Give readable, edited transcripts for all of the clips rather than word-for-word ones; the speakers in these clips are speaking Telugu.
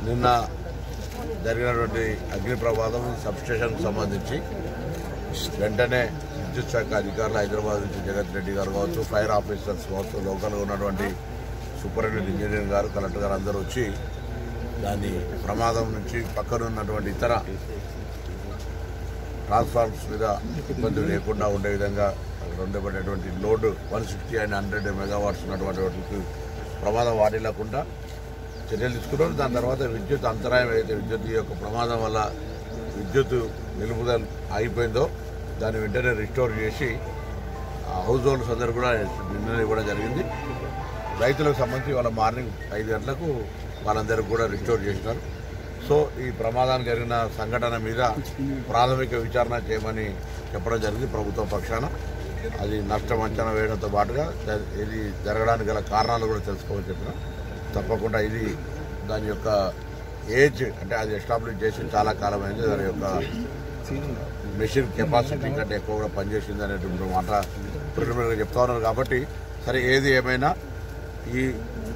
నిన్న జరిగినటువంటి అగ్ని ప్రమాదం సబ్స్టేషన్కు సంబంధించి వెంటనే విద్యుత్ శాఖ అధికారులు హైదరాబాద్ నుంచి జగత్ రెడ్డి గారు కావచ్చు, ఫైర్ ఆఫీసర్స్ కావచ్చు, లోకల్గా ఉన్నటువంటి సూపరింటెండెంట్ ఇంజనీర్ గారు, కలెక్టర్ గారు అందరూ వచ్చి దాని ప్రమాదం నుంచి పక్కన ఉన్నటువంటి ఇతర ట్రాన్స్ఫార్మర్స్ మీద ఇబ్బంది లేకుండా ఉండే విధంగా ఉండబడేటువంటి లోడ్ 160 and 100 మెగావాట్స్ ఉన్నటువంటి వాటికి ప్రమాదం వాటిల్లకుండా చర్యలు తీసుకున్నారు. దాని తర్వాత విద్యుత్ అంతరాయం అయితే విద్యుత్ యొక్క ప్రమాదం వల్ల విద్యుత్ నిలుపుదల ఆగిపోయిందో దాన్ని వెంటనే రిస్టోర్ చేసి హౌస్ హోల్డ్స్ అందరూ కూడా నిన్న ఇవ్వడం జరిగింది. రైతులకు సంబంధించి వాళ్ళ మార్నింగ్ 5 గంటలకు వాళ్ళందరికీ కూడా రిస్టోర్ చేసినారు. సో ఈ ప్రమాదానికి జరిగిన సంఘటన మీద ప్రాథమిక విచారణ చేయమని చెప్పడం జరిగింది ప్రభుత్వం పక్షాన. అది నష్టం అంచనా వేయడంతో పాటుగా ఇది జరగడానికి గల కారణాలు కూడా తెలుసుకోమని చెప్పిన. తప్పకుండా ఇది దాని యొక్క ఏజ్ అంటే అది ఎస్టాబ్లిష్ చేసి చాలా కాలమైంది, దాని యొక్క మెషిన్ కెపాసిటీ కంటే ఎక్కువ కూడా పనిచేసింది అనేటువంటి మాట ప్రిలిమినరీగా చెప్తా ఉన్నారు. కాబట్టి సరే ఏది ఏమైనా ఈ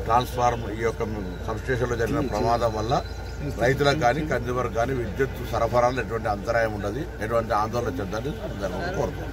ట్రాన్స్ఫార్మర్ ఈ యొక్క సబ్స్టేషన్లో జరిగిన ప్రమాదం వల్ల రైతులకు కానీ కన్జ్యూమర్ కానీ విద్యుత్ సరఫరాలో ఎటువంటి అంతరాయం ఉండదు, ఎటువంటి ఆందోళన చెందని కోరుతున్నాం.